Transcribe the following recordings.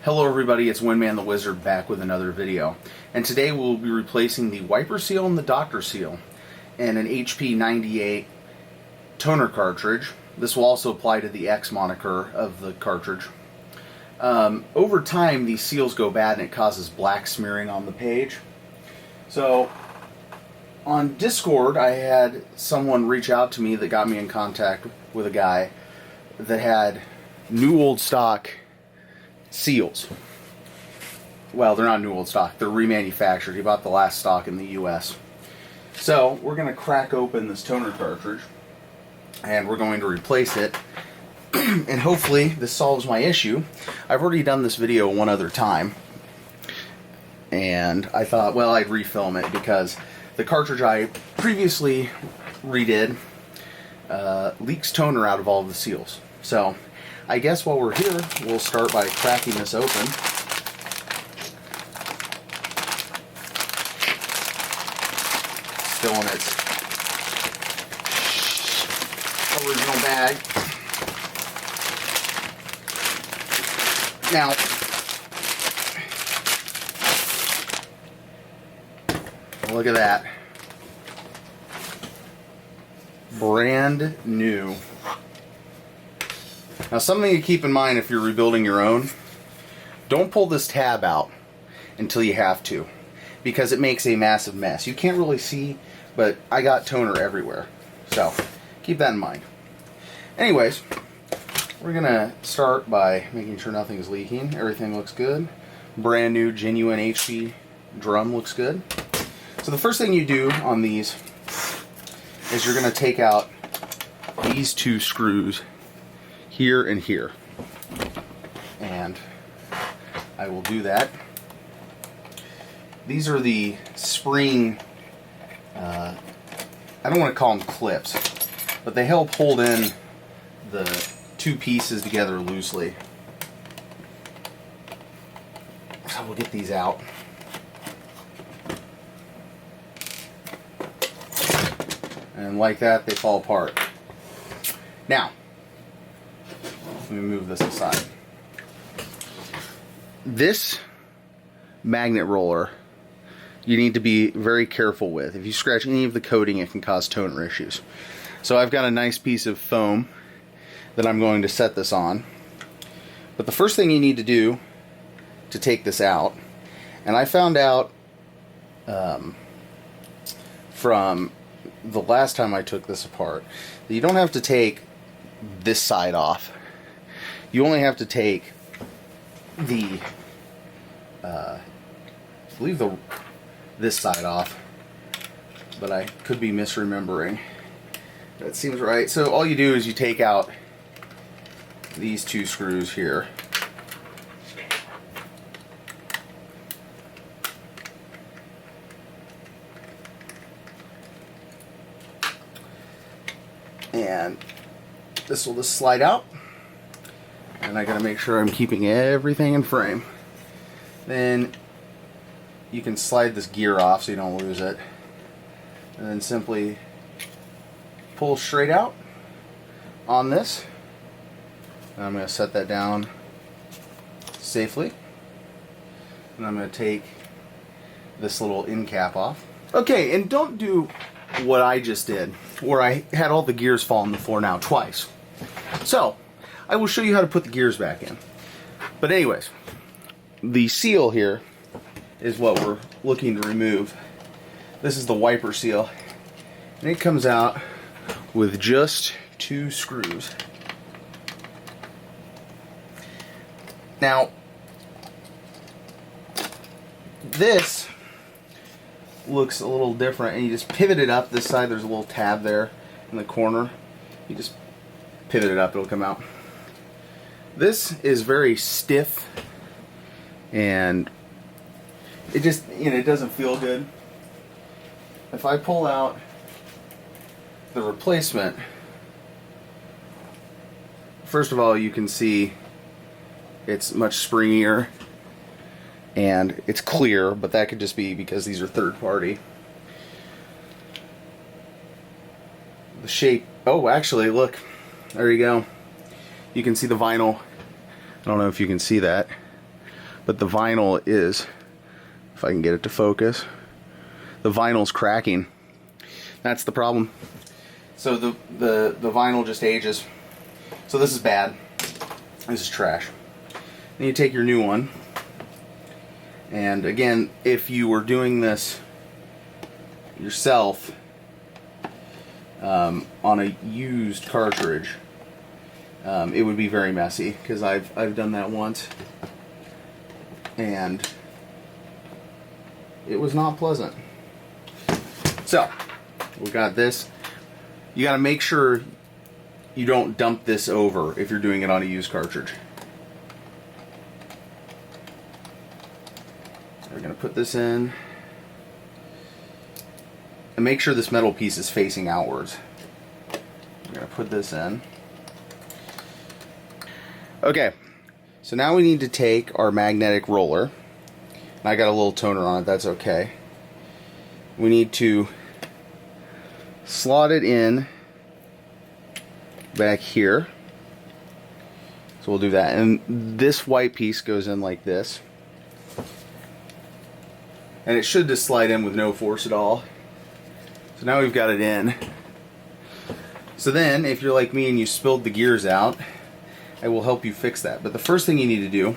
Hello everybody, it's Windman the Wizard back with another video. And today we'll be replacing the wiper seal and the doctor seal in an HP98 toner cartridge. This will also apply to the X moniker of the cartridge. Over time these seals go bad and it causes black smearing on the page. So on Discord I had someone reach out to me that got me in contact with a guy that had new old stock seals. Well, they're not new old stock, they're remanufactured. He bought the last stock in the US. So we're going to crack open this toner cartridge and we're going to replace it and hopefully this solves my issue. I've already done this video one other time and I thought, well, I'd refilm it because the cartridge I previously redid leaks toner out of all of the seals. So I guess while we're here, we'll start by cracking this open. Still in its original bag. Now, look at that. Brand new. Now, something to keep in mind if you're rebuilding your own, don't pull this tab out until you have to, because it makes a massive mess. You can't really see, but I got toner everywhere, so keep that in mind. Anyways, we're gonna start by making sure nothing is leaking. Everything looks good. Brand new, genuine HP drum looks good. So the first thing you do on these is you're gonna take out these two screws here and here, and I will do that. These are the spring, I don't want to call them clips, but they help hold in the two pieces together loosely. So we'll get these out. And like that, they fall apart. Now, let me move this aside. This magnet roller you need to be very careful with. If you scratch any of the coating, it can cause toner issues. So I've got a nice piece of foam that I'm going to set this on. But the first thing you need to do to take this out, and I found out from the last time I took this apart, that you don't have to take this side off. You only have to take the, leave this side off, but I could be misremembering. That seems right. So all you do is you take out these two screws here. And this will just slide out. And I gotta make sure I'm keeping everything in frame. Then you can slide this gear off so you don't lose it. And then simply pull straight out on this. And I'm gonna set that down safely. And I'm gonna take this little end cap off. Okay, and don't do what I just did, where I had all the gears fall on the floor now twice. So, I will show you how to put the gears back in. But anyways, the seal here is what we're looking to remove. This is the wiper seal. And it comes out with just two screws. Now, this looks a little different, and you just pivot it up this side. There's a little tab there in the corner. You just pivot it up, it'll come out. This is very stiff, and it just, it doesn't feel good. If I pull out the replacement, first of all, you can see it's much springier and it's clear, but that could just be because these are third party. The shape, oh, actually, look, there you go. You can see the vinyl. I don't know if you can see that, but the vinyl is, if I can get it to focus, the vinyl's cracking. That's the problem. So the vinyl just ages. So this is bad. This is trash. Then you take your new one, and again, if you were doing this yourself on a used cartridge, it would be very messy, because I've done that once, and it was not pleasant. So we got this. You got to make sure you don't dump this over if you're doing it on a used cartridge. We're going to put this in, and make sure this metal piece is facing outwards. We're going to put this in. Okay, so now we need to take our magnetic roller. I got a little toner on it, that's okay. We need to slot it in back here. So we'll do that. And this white piece goes in like this. And it should just slide in with no force at all. So now we've got it in. So then, if you're like me and you spilled the gears out, I will help you fix that. But the first thing you need to do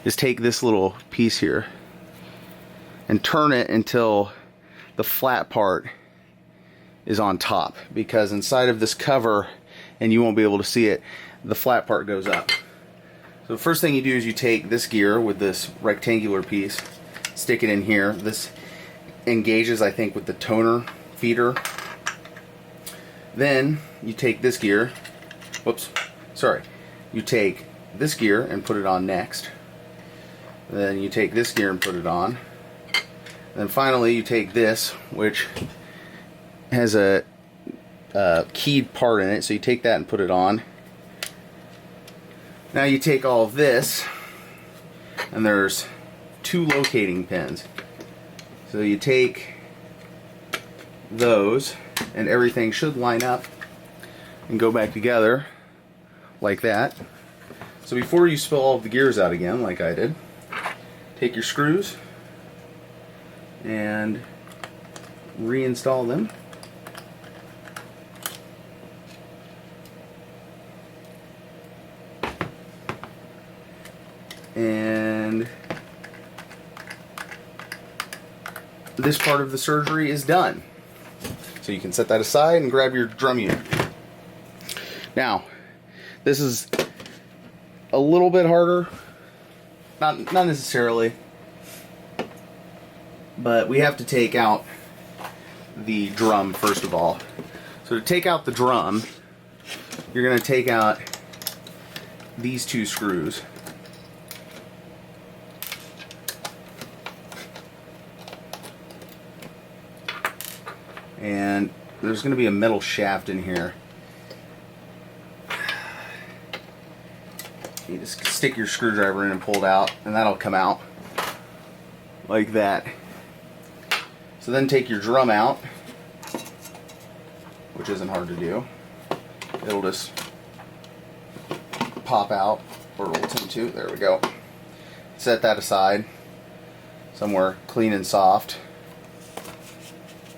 is take this little piece here and turn it until the flat part is on top, because inside of this cover, and you won't be able to see it, the flat part goes up. So the first thing you do is you take this gear with this rectangular piece, stick it in here. This engages, I think, with the toner feeder. Then you take this gear, you take this gear and put it on next. Then you take this gear and put it on. And then finally you take this, which has a keyed part in it, so you take that and put it on. Now you take all of this, and there's 2 locating pins. So you take those, and everything should line up and go back together like that. So before you spill all of the gears out again, like I did, take your screws and reinstall them. And this part of the surgery is done. So you can set that aside and grab your drum unit. Now, this is a little bit harder. Not necessarily. But we have to take out the drum first of all. So to take out the drum, you're going to take out these 2 screws. And there's going to be a metal shaft in here. You just stick your screwdriver in and pull it out, and that'll come out like that. So then take your drum out, which isn't hard to do. It'll just pop out, or it'll tend to. There we go. Set that aside somewhere clean and soft.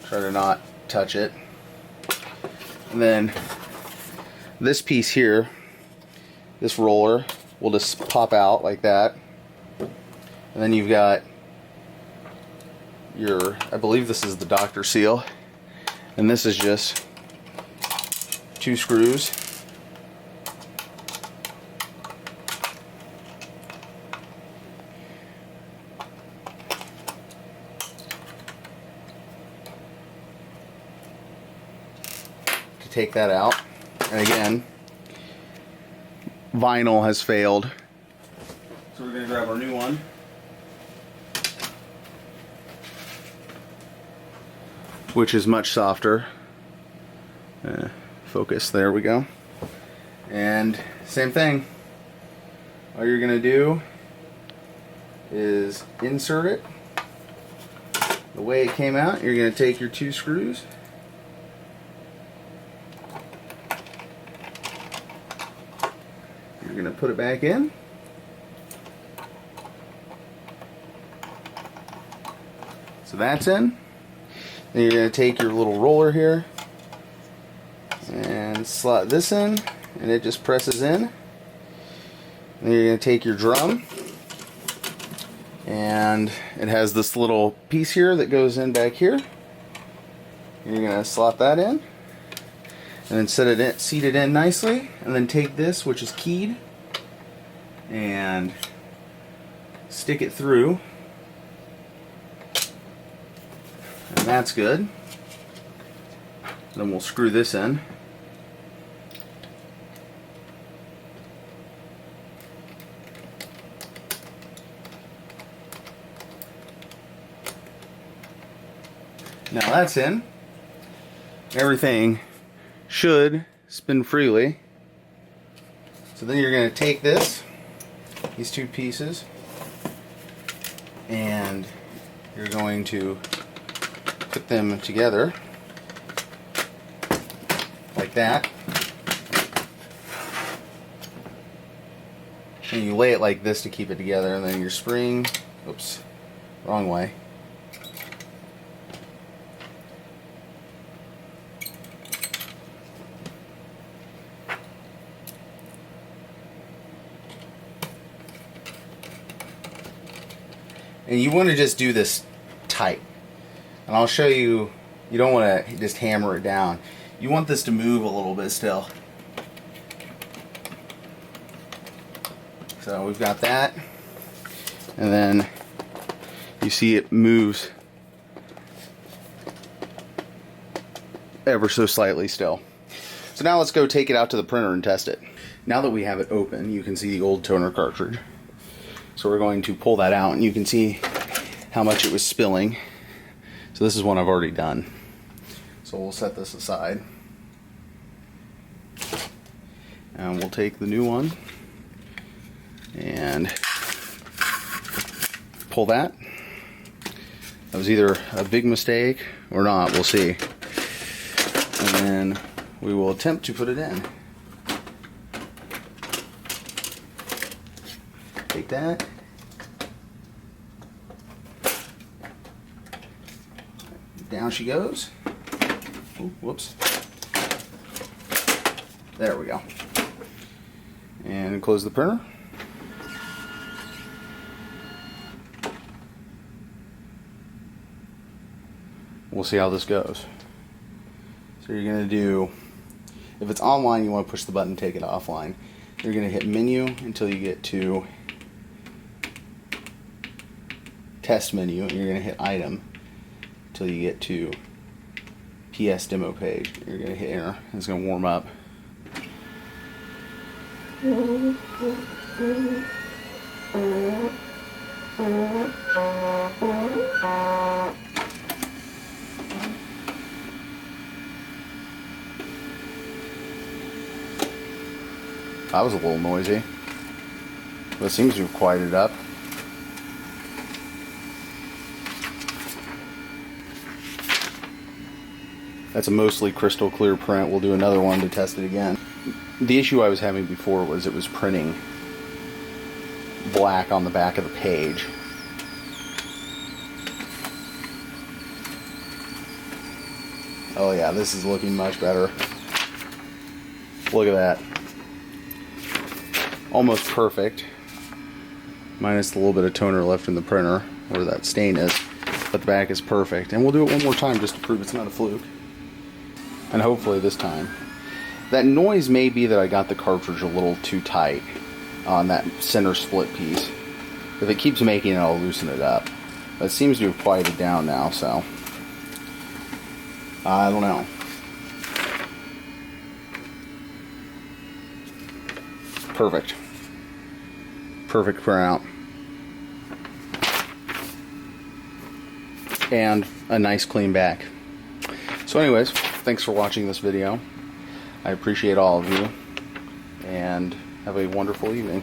Try to not touch it. And then this piece here, this roller, will just pop out like that. And then you've got your, I believe this is the doctor seal, and this is just 2 screws. To take that out. And again, vinyl has failed. So we're going to grab our new one. Which is much softer. Focus, there we go. And same thing. All you're going to do is insert it the way it came out. You're going to take your 2 screws. You're going to put it back in. So that's in. Then you're going to take your little roller here and slot this in, and it just presses in. Then you're going to take your drum, and it has this little piece here that goes in back here. And you're going to slot that in, and then seat it in nicely, and then take this, which is keyed, and stick it through. And that's good. Then we'll screw this in. Now that's in. Everything should spin freely. So then you're going to take these two pieces, and you're going to put them together like that. And you lay it like this to keep it together, and then your spring, oops, wrong way. And you want to just do this tight. And I'll show you, you don't want to just hammer it down. You want this to move a little bit still. So we've got that. And then you see it moves ever so slightly still. So now let's go take it out to the printer and test it. Now that we have it open, you can see the old toner cartridge. So we're going to pull that out, and you can see how much it was spilling. So this is one I've already done. So we'll set this aside. And we'll take the new one and pull that. That was either a big mistake or not, we'll see. And then we will attempt to put it in. Take that. Down she goes. Ooh, whoops. There we go. And close the printer. We'll see how this goes. So you're going to do, if it's online, you want to push the button, take it offline. You're going to hit menu until you get to test menu, and you're going to hit item until you get to PS demo page. You're going to hit enter, and it's going to warm up. That was a little noisy, but it seems to have quieted up. That's a mostly crystal clear print. We'll do another one to test it again. The issue I was having before was it was printing black on the back of the page. Oh yeah, this is looking much better. Look at that. Almost perfect. Minus the little bit of toner left in the printer where that stain is. But the back is perfect. And we'll do it one more time just to prove it's not a fluke. And hopefully this time. That noise may be that I got the cartridge a little too tight on that center split piece. If it keeps making it, I'll loosen it up. But it seems to have quieted down now, so I don't know. Perfect. Perfect printout. And a nice clean back. So anyways, thanks for watching this video. I appreciate all of you. And have a wonderful evening.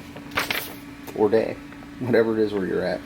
Or day. Whatever it is where you're at.